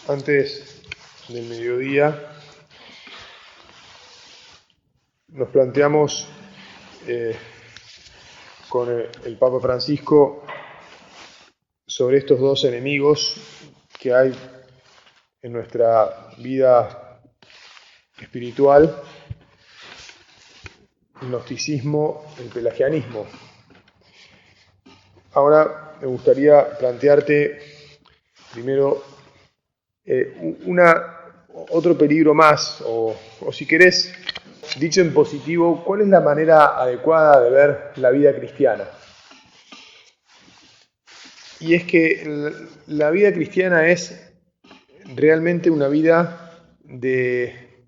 Antes del mediodía nos planteamos con el Papa Francisco sobre estos dos enemigos que hay en nuestra vida espiritual: el gnosticismo, el pelagianismo. Ahora me gustaría plantearte primero otro peligro más, o si querés, dicho en positivo, ¿cuál es la manera adecuada de ver la vida cristiana? Y es que la vida cristiana es realmente una vida de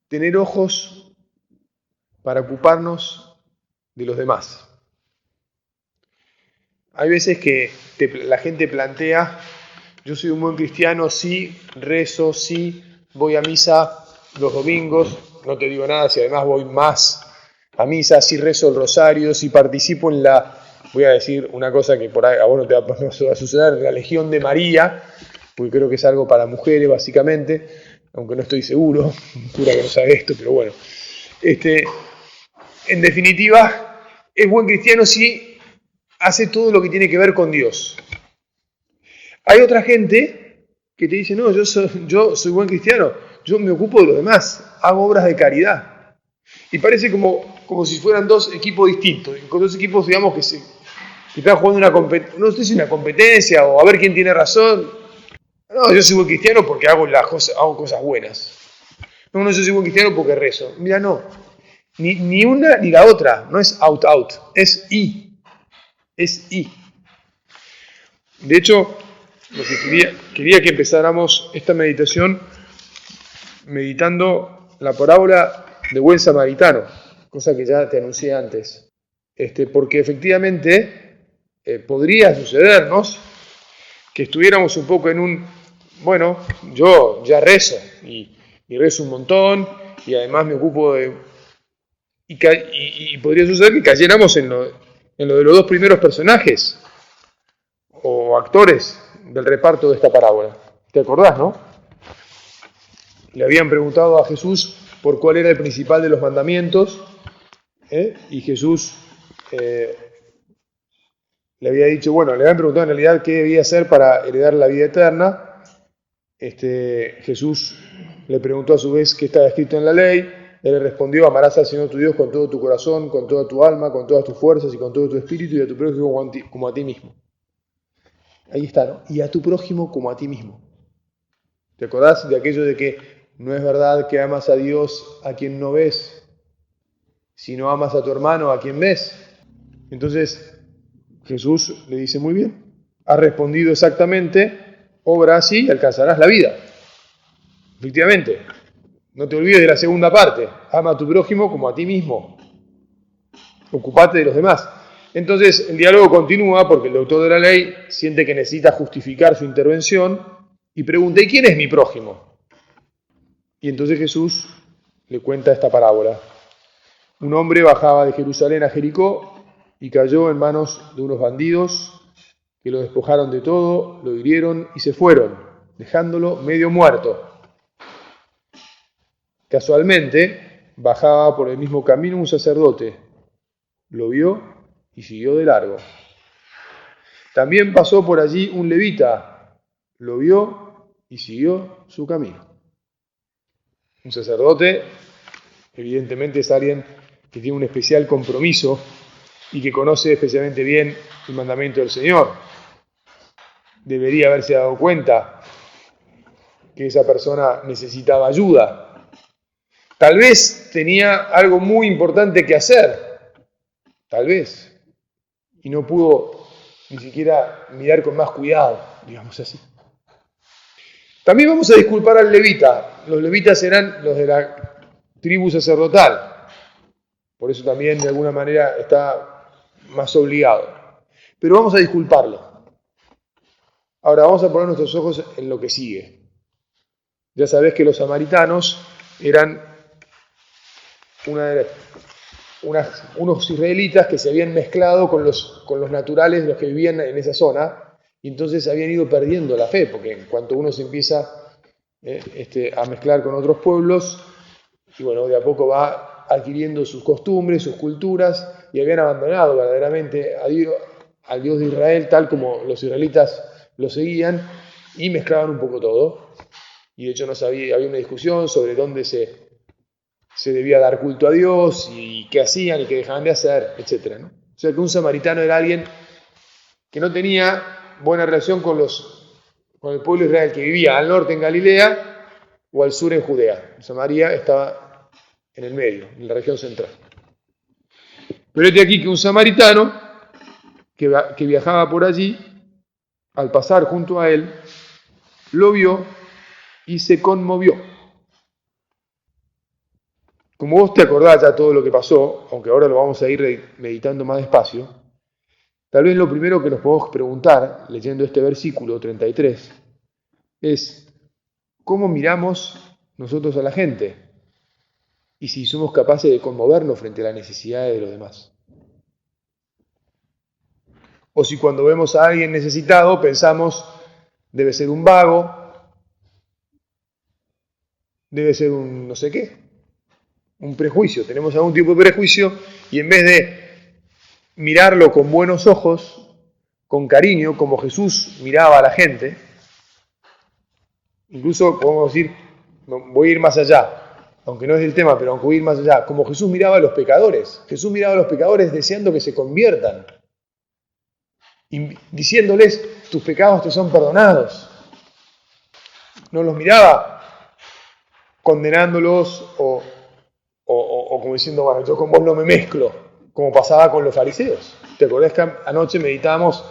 tener ojos para ocuparnos de los demás. Hay veces que la gente plantea: yo soy un buen cristiano, sí rezo, sí voy a misa los domingos, no te digo nada si además voy más a misa, sí rezo el rosario, sí participo en voy a decir una cosa que por ahí a vos no te va a suceder, la Legión de María, porque creo que es algo para mujeres básicamente, aunque no estoy seguro, cura que no sabe esto, pero bueno. En definitiva, es buen cristiano si hace todo lo que tiene que ver con Dios. Hay otra gente que te dice: no, yo soy buen cristiano, yo me ocupo de los demás, hago obras de caridad. Y parece como si fueran dos equipos distintos, con dos equipos, digamos, que están jugando no sé si una competencia o a ver quién tiene razón. No, yo soy buen cristiano porque hago cosas buenas. No, yo soy buen cristiano porque rezo. Mira, no, ni una ni la otra, no es out, es y. De hecho, lo que quería que empezáramos esta meditación meditando la parábola de buen samaritano, cosa que ya te anuncié antes, porque efectivamente podría sucedernos que estuviéramos un poco bueno, yo ya rezo y rezo un montón y además me ocupo de... Y podría suceder que cayéramos en lo de los dos primeros personajes o actores del reparto de esta parábola. ¿Te acordás, no? Le habían preguntado a Jesús por cuál era el principal de los mandamientos, y Jesús le había dicho, le habían preguntado en realidad qué debía hacer para heredar la vida eterna. Jesús le preguntó a su vez qué estaba escrito en la ley. Él le respondió: amarás al Señor tu Dios con todo tu corazón, con toda tu alma, con todas tus fuerzas y con todo tu espíritu, y a tu prójimo como a ti mismo. Ahí está, ¿no? Y a tu prójimo como a ti mismo. ¿Te acordás de aquello de que no es verdad que amas a Dios a quien no ves, sino amas a tu hermano a quien ves? Entonces Jesús le dice: muy bien, has respondido exactamente, obra así y alcanzarás la vida. Efectivamente, no te olvides de la segunda parte: ama a tu prójimo como a ti mismo. Ocupate de los demás. Entonces el diálogo continúa porque el doctor de la ley siente que necesita justificar su intervención y pregunta: ¿y quién es mi prójimo? Y entonces Jesús le cuenta esta parábola. Un hombre bajaba de Jerusalén a Jericó y cayó en manos de unos bandidos que lo despojaron de todo, lo hirieron y se fueron, dejándolo medio muerto. Casualmente bajaba por el mismo camino un sacerdote, lo vio y siguió de largo. También pasó por allí un levita, lo vio y siguió su camino. Un sacerdote, evidentemente, es alguien que tiene un especial compromiso y que conoce especialmente bien el mandamiento del Señor. Debería haberse dado cuenta que esa persona necesitaba ayuda. Tal vez tenía algo muy importante que hacer, tal vez, y no pudo ni siquiera mirar con más cuidado, digamos así. También vamos a disculpar al levita. Los levitas eran los de la tribu sacerdotal, por eso también de alguna manera está más obligado. Pero vamos a disculparlo. Ahora vamos a poner nuestros ojos en lo que sigue. Ya sabés que los samaritanos eran unos israelitas que se habían mezclado con los naturales, los que vivían en esa zona, y entonces habían ido perdiendo la fe, porque en cuanto uno se empieza a mezclar con otros pueblos, y bueno, de a poco va adquiriendo sus costumbres, sus culturas, y habían abandonado verdaderamente al Dios de Israel tal como los israelitas lo seguían, y mezclaban un poco todo. Y de hecho había una discusión sobre dónde se debía dar culto a Dios, y qué hacían y qué dejaban de hacer, etc., ¿no? O sea que un samaritano era alguien que no tenía buena relación con el pueblo de Israel, que vivía al norte en Galilea o al sur en Judea. Samaria estaba en el medio, en la región central. Pero este aquí que un samaritano que viajaba por allí, al pasar junto a él, lo vio y se conmovió. Como vos te acordás ya todo lo que pasó, aunque ahora lo vamos a ir meditando más despacio, tal vez lo primero que nos podemos preguntar, leyendo este versículo 33, es ¿cómo miramos nosotros a la gente? Y si somos capaces de conmovernos frente a las necesidades de los demás. O si cuando vemos a alguien necesitado pensamos, debe ser un vago, debe ser un no sé qué, un prejuicio. Tenemos algún tipo de prejuicio y en vez de mirarlo con buenos ojos, con cariño, como Jesús miraba a la gente, incluso podemos decir, voy a ir más allá, aunque no es el tema, pero aunque voy a ir más allá, como Jesús miraba a los pecadores. Jesús miraba a los pecadores deseando que se conviertan, y diciéndoles, tus pecados te son perdonados. No los miraba condenándolos o como diciendo, bueno, yo con vos no me mezclo, como pasaba con los fariseos. ¿Te acordás que anoche meditábamos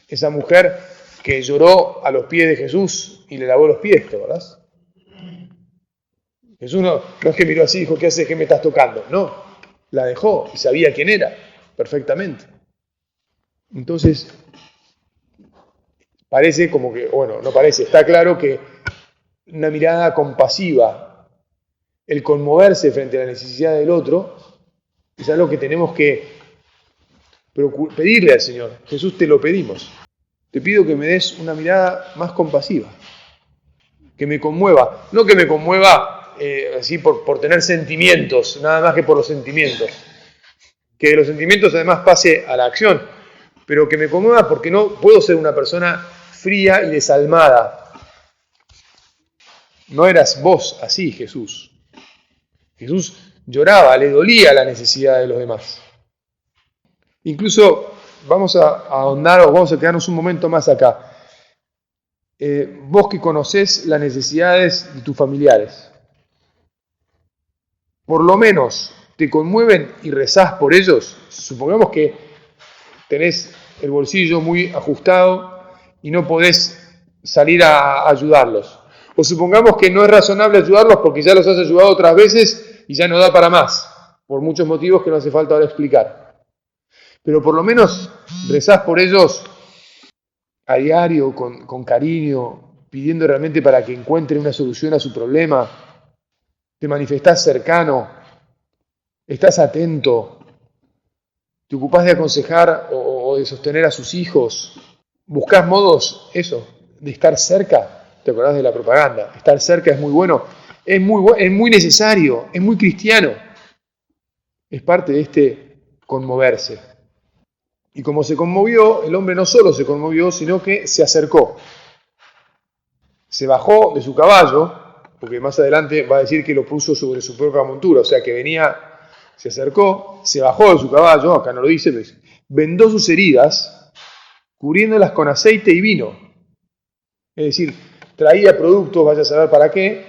esa mujer que lloró a los pies de Jesús y le lavó los pies, ¿te acordás? Jesús no es que miró así y dijo, ¿qué haces? ¿Qué me estás tocando? No, la dejó y sabía quién era perfectamente. Entonces, parece como que, bueno, no parece, está claro que una mirada compasiva, el conmoverse frente a la necesidad del otro, es algo que tenemos que pedirle al Señor. Jesús, te lo pedimos. Te pido que me des una mirada más compasiva, que me conmueva, no que me conmueva así por tener sentimientos, nada más que por los sentimientos, que de los sentimientos además pase a la acción, pero que me conmueva porque no puedo ser una persona fría y desalmada. No eras vos así, Jesús. Jesús lloraba, le dolía la necesidad de los demás. Incluso vamos a ahondar o vamos a quedarnos un momento más acá. Vos que conocés las necesidades de tus familiares, por lo menos te conmueven y rezás por ellos. Supongamos que tenés el bolsillo muy ajustado y no podés salir a ayudarlos. O supongamos que no es razonable ayudarlos porque ya los has ayudado otras veces y ya no da para más, por muchos motivos que no hace falta ahora explicar. Pero por lo menos rezás por ellos a diario, con cariño, pidiendo realmente para que encuentren una solución a su problema. Te manifestás cercano, estás atento, te ocupás de aconsejar o de sostener a sus hijos. Buscás modos, de estar cerca. ¿Te acordás de la propaganda? Estar cerca es muy bueno, es muy necesario, es muy cristiano. Es parte de este conmoverse. Y como se conmovió, el hombre no solo se conmovió, sino que se acercó. Se bajó de su caballo, porque más adelante va a decir que lo puso sobre su propia montura, o sea que se acercó, se bajó de su caballo, acá no lo dice, pero dice, vendó sus heridas, cubriéndolas con aceite y vino. Es decir, traía productos, vaya a saber para qué,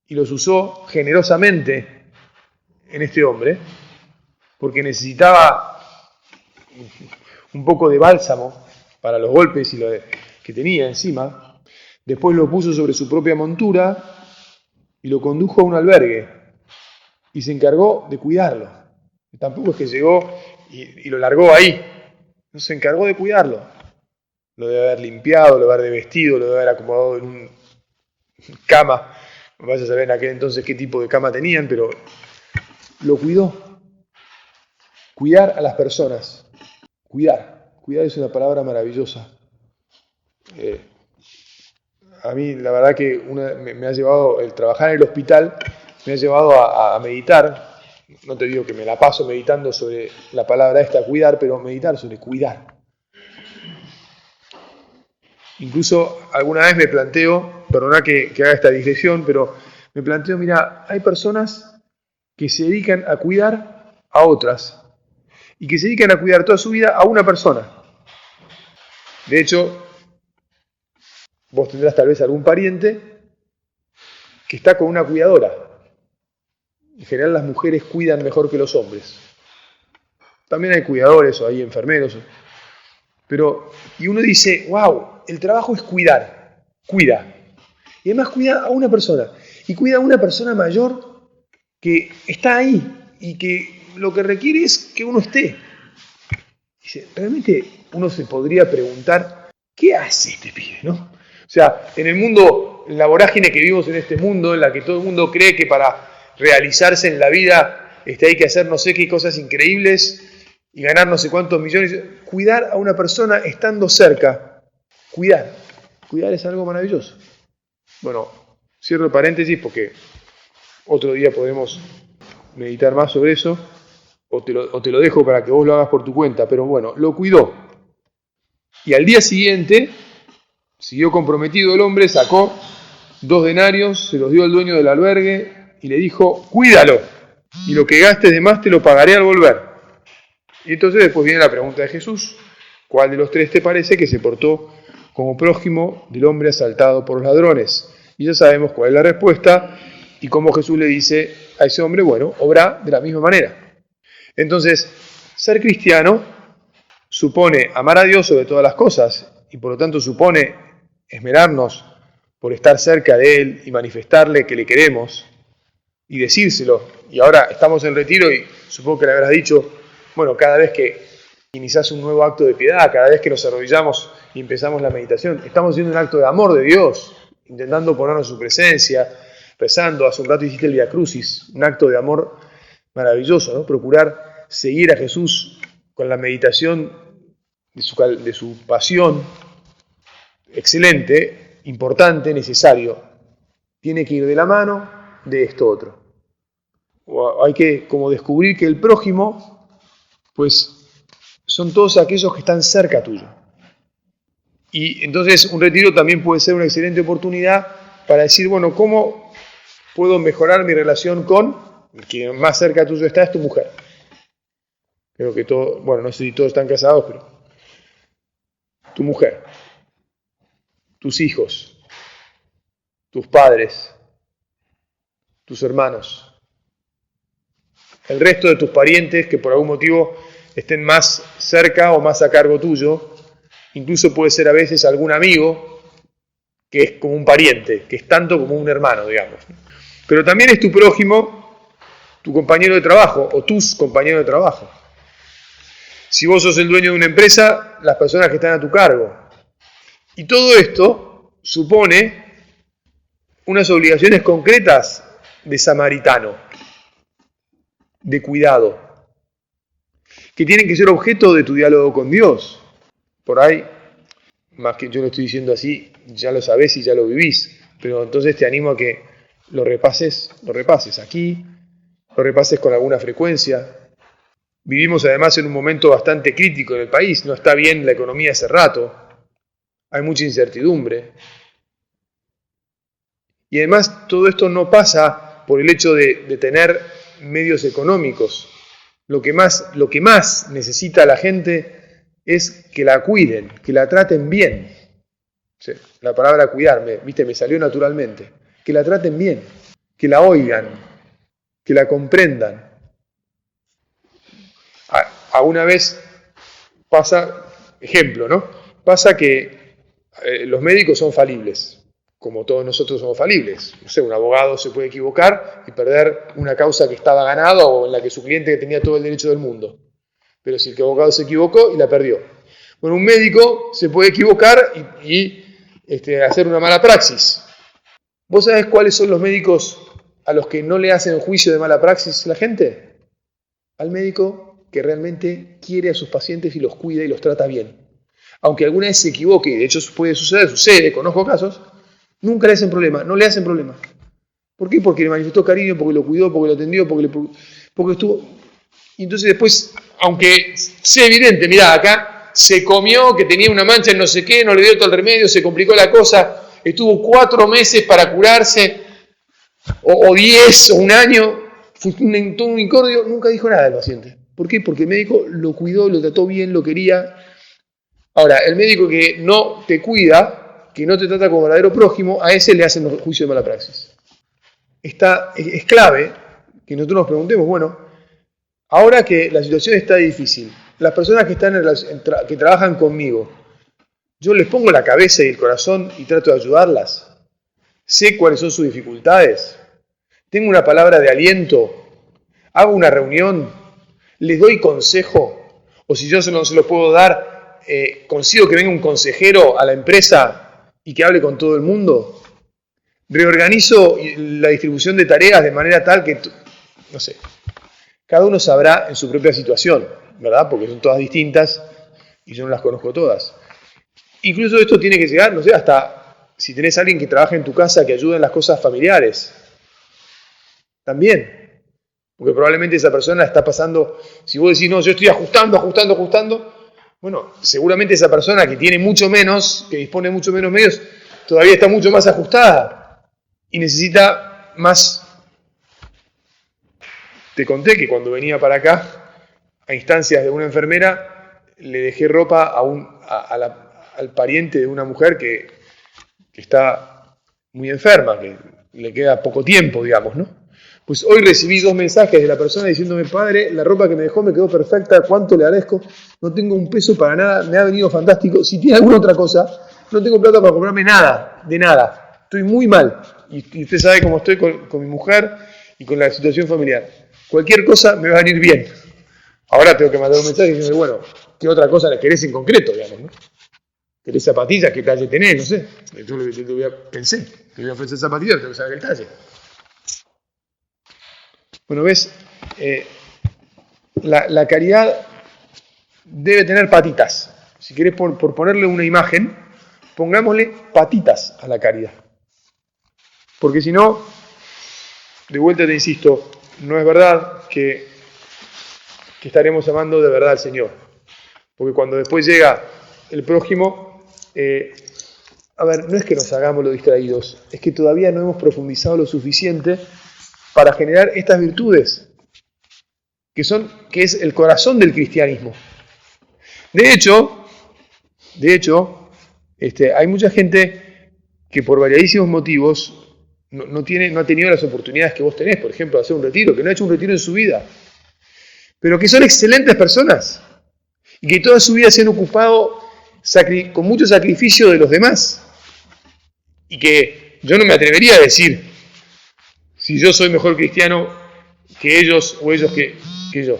y los usó generosamente en este hombre, porque necesitaba un poco de bálsamo para los golpes y que tenía encima. Después lo puso sobre su propia montura y lo condujo a un albergue y se encargó de cuidarlo. Tampoco es que llegó y lo largó ahí, no, se encargó de cuidarlo. Lo debe haber limpiado, lo debe haber vestido, lo debe haber acomodado en una cama. No vaya a saber en aquel entonces qué tipo de cama tenían, pero lo cuidó. Cuidar a las personas. Cuidar es una palabra maravillosa. A mí la verdad que me ha llevado, el trabajar en el hospital, me ha llevado a meditar. No te digo que me la paso meditando sobre la palabra esta, cuidar, pero meditar sobre cuidar. Incluso alguna vez me planteo, perdona que haga esta digresión, pero me planteo, mira, hay personas que se dedican a cuidar a otras y que se dedican a cuidar toda su vida a una persona. De hecho, vos tendrás tal vez algún pariente que está con una cuidadora. En general las mujeres cuidan mejor que los hombres. También hay cuidadores o hay enfermeros. Y uno dice, wow, el trabajo es cuidar. Cuida. Y además cuida a una persona. Y cuida a una persona mayor que está ahí y que lo que requiere es que uno esté. Dice, realmente uno se podría preguntar, ¿qué hace este pibe, no? O sea, en el mundo, en la vorágine que vivimos en este mundo, en la que todo el mundo cree que para realizarse en la vida hay que hacer no sé qué cosas increíbles y ganar no sé cuántos millones, cuidar a una persona estando cerca, cuidar es algo maravilloso. Bueno, cierro el paréntesis porque otro día podemos meditar más sobre eso, o te lo dejo para que vos lo hagas por tu cuenta, pero bueno, lo cuidó. Y al día siguiente, siguió comprometido el hombre, sacó 2 denarios, se los dio al dueño del albergue y le dijo, cuídalo, y lo que gastes de más te lo pagaré al volver. Y entonces después viene la pregunta de Jesús, ¿cuál de los 3 te parece que se portó como prójimo del hombre asaltado por los ladrones? Y ya sabemos cuál es la respuesta y cómo Jesús le dice a ese hombre, bueno, obra de la misma manera. Entonces, ser cristiano supone amar a Dios sobre todas las cosas y por lo tanto supone esmerarnos por estar cerca de Él y manifestarle que le queremos y decírselo. Y ahora estamos en retiro y supongo que le habrás dicho, bueno, cada vez que iniciás un nuevo acto de piedad, cada vez que nos arrodillamos y empezamos la meditación, estamos haciendo un acto de amor de Dios, intentando ponernos en su presencia, rezando. Hace un rato hiciste el Via Crucis, un acto de amor maravilloso, ¿no? Procurar seguir a Jesús con la meditación de su pasión, excelente, importante, necesario. Tiene que ir de la mano de esto otro. Hay que como descubrir que el prójimo, pues, son todos aquellos que están cerca tuyo. Y entonces un retiro también puede ser una excelente oportunidad para decir, bueno, ¿cómo puedo mejorar mi relación con el que más cerca tuyo está? Es tu mujer. Creo que todos, bueno, no sé si todos están casados, pero tu mujer, tus hijos, tus padres, tus hermanos, el resto de tus parientes que por algún motivo estén más cerca o más a cargo tuyo, incluso puede ser a veces algún amigo que es como un pariente, que es tanto como un hermano, digamos. Pero también es tu prójimo, tu compañero de trabajo o tus compañeros de trabajo. Si vos sos el dueño de una empresa, las personas que están a tu cargo. Y todo esto supone unas obligaciones concretas de samaritano, de cuidado, que tienen que ser objeto de tu diálogo con Dios. Por ahí, más que yo lo estoy diciendo así, ya lo sabés y ya lo vivís, pero entonces te animo a que lo repases aquí, lo repases con alguna frecuencia. Vivimos además en un momento bastante crítico en el país, no está bien la economía hace rato, hay mucha incertidumbre. Y además todo esto no pasa por el hecho de tener medios económicos. Lo que más necesita la gente es que la cuiden, que la traten bien. Sí, la palabra cuidar, me salió naturalmente. Que la traten bien, que la oigan, que la comprendan. Alguna vez pasa, ejemplo, ¿no? Pasa que los médicos son falibles, como todos nosotros somos falibles. No sé, un abogado se puede equivocar y perder una causa que estaba ganada o en la que su cliente tenía todo el derecho del mundo. Pero si el abogado se equivocó y la perdió. Bueno, un médico se puede equivocar y hacer una mala praxis. ¿Vos sabés cuáles son los médicos a los que no le hacen juicio de mala praxis la gente? Al médico que realmente quiere a sus pacientes y los cuida y los trata bien. aunque alguna vez se equivoque, y de hecho puede sucede, conozco casos, nunca le hacen problema, no le hacen problema. ¿Por qué? Porque le manifestó cariño, porque lo cuidó, porque lo atendió, porque estuvo... Y entonces después, aunque sea evidente, mirá, acá se comió, que tenía una mancha en no sé qué, no le dio todo el remedio, se complicó la cosa, estuvo 4 meses para curarse, o 10, o un año, fue todo un incordio, nunca dijo nada del paciente. ¿Por qué? Porque el médico lo cuidó, lo trató bien, lo quería. Ahora, el médico que no te cuida, que no te trata como verdadero prójimo, a ese le hacen juicio de mala praxis. Es clave que nosotros nos preguntemos, bueno, ahora que la situación está difícil, las personas que que trabajan conmigo, yo les pongo la cabeza y el corazón y trato de ayudarlas. Sé cuáles son sus dificultades. Tengo una palabra de aliento. Hago una reunión. Les doy consejo. O si yo no se los puedo dar, consigo que venga un consejero a la empresa y que hable con todo el mundo. Reorganizo la distribución de tareas de manera tal que, no sé, cada uno sabrá en su propia situación, ¿verdad? Porque son todas distintas y yo no las conozco todas. Incluso esto tiene que llegar, no sé, hasta si tenés a alguien que trabaja en tu casa que ayuda en las cosas familiares. También. Porque probablemente esa persona está pasando, si vos decís, no, yo estoy ajustando, bueno, seguramente esa persona que tiene mucho menos, que dispone de mucho menos medios, todavía está mucho más ajustada y necesita más. Te conté que cuando venía para acá, a instancias de una enfermera, le dejé ropa al pariente de una mujer que está muy enferma, que le queda poco tiempo, digamos, ¿no? Pues hoy recibí 2 mensajes de la persona diciéndome, padre, la ropa que me dejó me quedó perfecta, ¿cuánto le agradezco? No tengo un peso para nada, me ha venido fantástico. Si tiene alguna otra cosa, no tengo plata para comprarme nada, de nada. Estoy muy mal. Y usted sabe cómo estoy con mi mujer y con la situación familiar. Cualquier cosa me va a venir bien. Ahora tengo que mandar un mensaje diciendo, bueno, ¿qué otra cosa le querés en concreto, digamos, ¿no? ¿Querés zapatillas? ¿Qué talle tenés? No sé. Yo pensé, te voy a ofrecer zapatillas, tengo que saber el talle. Bueno, ves, la caridad debe tener patitas. Si querés por ponerle una imagen, pongámosle patitas a la caridad. Porque si no, de vuelta te insisto, no es verdad que estaremos amando de verdad al Señor. Porque cuando después llega el prójimo, no es que nos hagamos los distraídos, es que todavía no hemos profundizado lo suficiente para generar estas virtudes, que es el corazón del cristianismo. De hecho, hay mucha gente que por variadísimos motivos no ha tenido las oportunidades que vos tenés, por ejemplo, de hacer un retiro, que no ha hecho un retiro en su vida, pero que son excelentes personas y que toda su vida se han ocupado con mucho sacrificio de los demás. Y que yo no me atrevería a decir si yo soy mejor cristiano que ellos o ellos que yo. O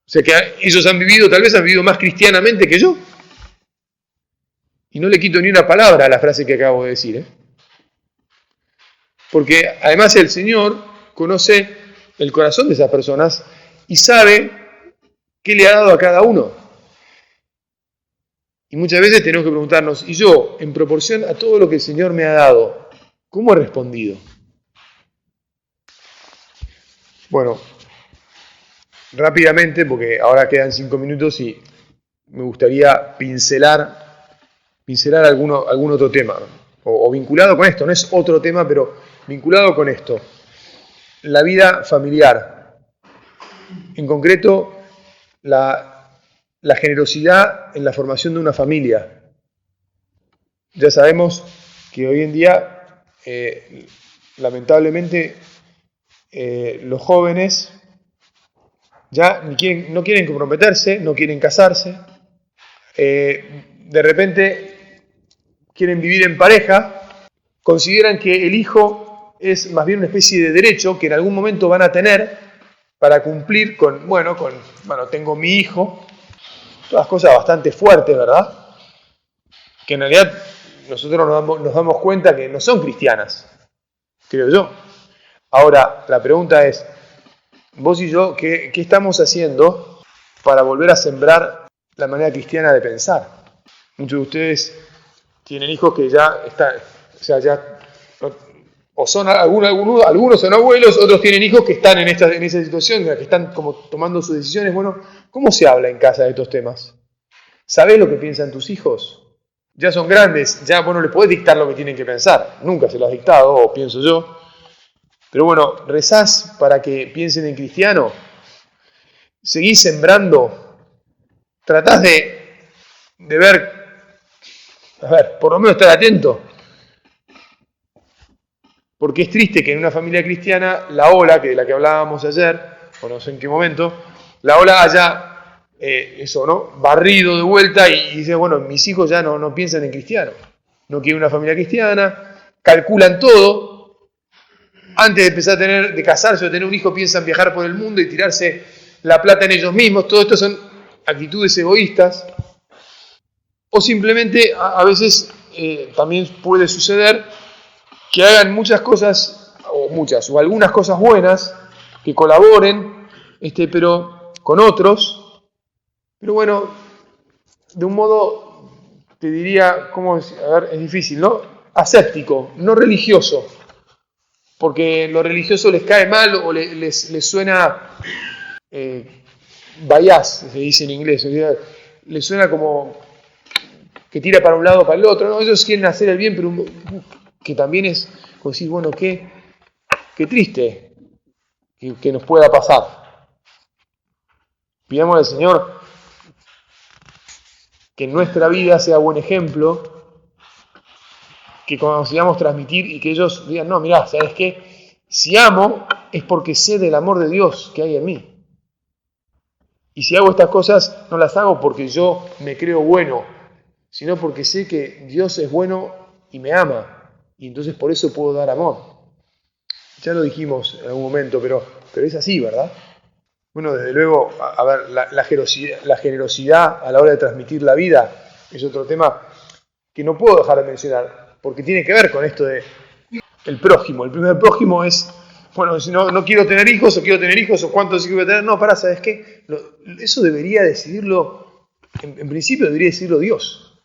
sea que ellos tal vez han vivido más cristianamente que yo. Y no le quito ni una palabra a la frase que acabo de decir. Porque además el Señor conoce el corazón de esas personas y sabe qué le ha dado a cada uno. Y muchas veces tenemos que preguntarnos, ¿y yo, en proporción a todo lo que el Señor me ha dado, cómo he respondido? Bueno, rápidamente, porque ahora quedan 5 minutos y me gustaría pincelar algún otro tema, o vinculado con esto, no es otro tema, pero vinculado con esto. La vida familiar, en concreto, la generosidad en la formación de una familia. Ya sabemos que hoy en día, lamentablemente, los jóvenes ya no quieren comprometerse, no quieren casarse, de repente quieren vivir en pareja, consideran que el hijo es más bien una especie de derecho que en algún momento van a tener para cumplir tengo mi hijo, todas cosas bastante fuertes, ¿verdad? Que en realidad nosotros nos damos cuenta que no son cristianas, creo yo. Ahora, la pregunta es, vos y yo, ¿qué estamos haciendo para volver a sembrar la manera cristiana de pensar? Muchos de ustedes tienen hijos que ya están, o sea, ya, o son algunos son abuelos, otros tienen hijos que están en esa situación, que están como tomando sus decisiones. Bueno, ¿cómo se habla en casa de estos temas? ¿Sabés lo que piensan tus hijos? Ya son grandes, ya vos no les podés dictar lo que tienen que pensar. Nunca se lo has dictado, o pienso yo. Pero bueno, rezás para que piensen en cristiano. Seguís sembrando. Tratás de ver, por lo menos estar atento. Porque es triste que en una familia cristiana la ola, de la que hablábamos ayer, o no sé en qué momento, la ola haya barrido de vuelta y dice, bueno, mis hijos ya no piensan en cristiano. No quieren una familia cristiana, calculan todo. Antes de empezar de casarse o tener un hijo, piensan viajar por el mundo y tirarse la plata en ellos mismos. Todo esto son actitudes egoístas. O simplemente, a veces, también puede suceder que hagan muchas cosas, o algunas cosas buenas, que colaboren, pero con otros. Pero bueno, de un modo, te diría, es difícil, ¿no? Aséptico, no religioso. Porque lo religioso les cae mal o les suena bias, se dice en inglés, les suena como que tira para un lado o para el otro, ¿no? Ellos quieren hacer el bien, pero que también es como decir, bueno, qué triste que nos pueda pasar. Pidamos al Señor que en nuestra vida sea buen ejemplo, que consigamos transmitir y que ellos digan, no, mirá, ¿sabes qué? Si amo es porque sé del amor de Dios que hay en mí. Y si hago estas cosas, no las hago porque yo me creo bueno, sino porque sé que Dios es bueno y me ama. Y entonces por eso puedo dar amor. Ya lo dijimos en algún momento, pero es así, ¿verdad? Bueno, desde luego, a ver, la generosidad a la hora de transmitir la vida es otro tema que no puedo dejar de mencionar, porque tiene que ver con esto de el prójimo. El primer prójimo es, bueno, si no quiero tener hijos, o quiero tener hijos, o cuántos hijos voy a tener. No, ¿sabes qué? Eso debería decidirlo, en principio debería decidirlo Dios.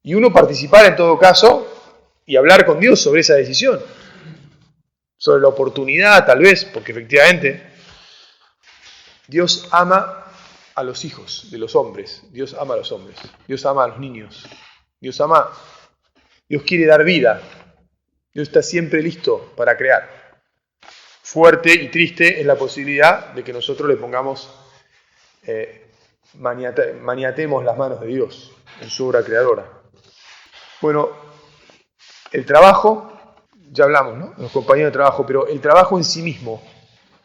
Y uno participar en todo caso y hablar con Dios sobre esa decisión. Sobre la oportunidad, tal vez, porque efectivamente Dios ama a los hijos de los hombres. Dios ama a los hombres. Dios ama a los niños. Dios quiere dar vida. Dios está siempre listo para crear. Fuerte y triste es la posibilidad de que nosotros le pongamos, maniatemos las manos de Dios en su obra creadora. Bueno, el trabajo, ya hablamos, ¿no? Los compañeros de trabajo, pero el trabajo en sí mismo,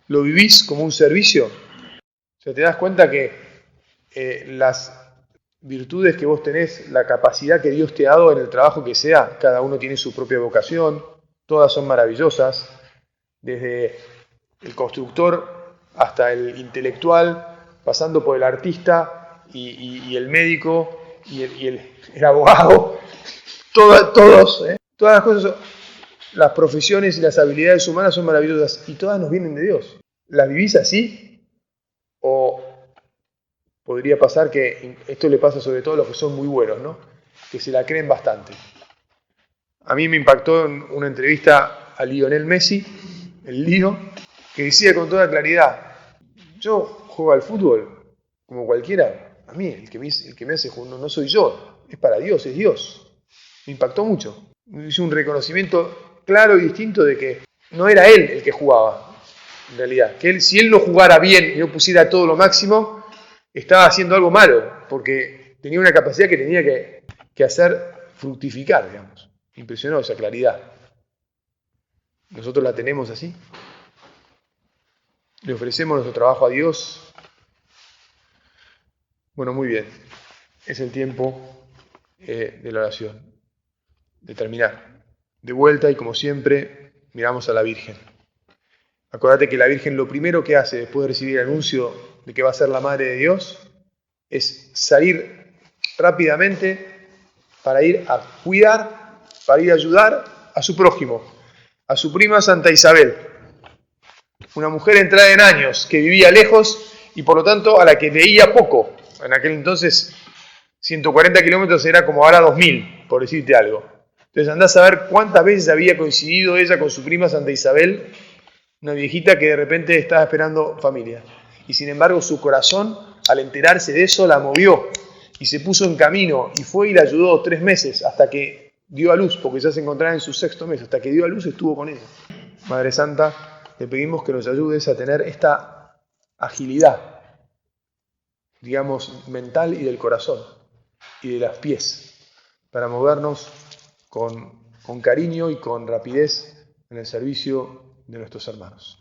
¿lo vivís como un servicio? O sea, te das cuenta que las virtudes que vos tenés, la capacidad que Dios te ha dado en el trabajo que sea, cada uno tiene su propia vocación, todas son maravillosas, desde el constructor hasta el intelectual, pasando por el artista y el médico y el abogado, todas las cosas, las profesiones y las habilidades humanas son maravillosas y todas nos vienen de Dios. ¿Las vivís así? ¿O podría pasar que esto le pasa sobre todo a los que son muy buenos, ¿no? Que se la creen bastante? A mí me impactó en una entrevista a Lionel Messi, el Lío, que decía con toda claridad, yo juego al fútbol como cualquiera, a mí el que me hace jugar no soy yo, es para Dios, es Dios. Me impactó mucho. Hizo un reconocimiento claro y distinto de que no era él el que jugaba, en realidad. Que si él no jugara bien y no pusiera todo lo máximo, estaba haciendo algo malo, porque tenía una capacidad que tenía que hacer fructificar, digamos. Impresionó esa claridad. ¿Nosotros la tenemos así? ¿Le ofrecemos nuestro trabajo a Dios? Bueno, muy bien. Es el tiempo de la oración, de terminar. De vuelta y como siempre, miramos a la Virgen. Acordate que la Virgen lo primero que hace después de recibir el anuncio de que va a ser la Madre de Dios es salir rápidamente para ir a cuidar, para ir a ayudar a su prójimo, a su prima Santa Isabel, una mujer entrada en años que vivía lejos y por lo tanto a la que veía poco. En aquel entonces 140 kilómetros era como ahora 2000, por decirte algo. Entonces andás a ver cuántas veces había coincidido ella con su prima Santa Isabel, una viejita que de repente estaba esperando familia. Y sin embargo su corazón, al enterarse de eso, la movió y se puso en camino y fue y la ayudó 3 meses hasta que dio a luz, porque ya se encontraba en su 6º mes, hasta que dio a luz estuvo con ella. Madre Santa, te pedimos que nos ayudes a tener esta agilidad, digamos, mental y del corazón y de los pies, para movernos con cariño y con rapidez en el servicio de nuestros hermanos.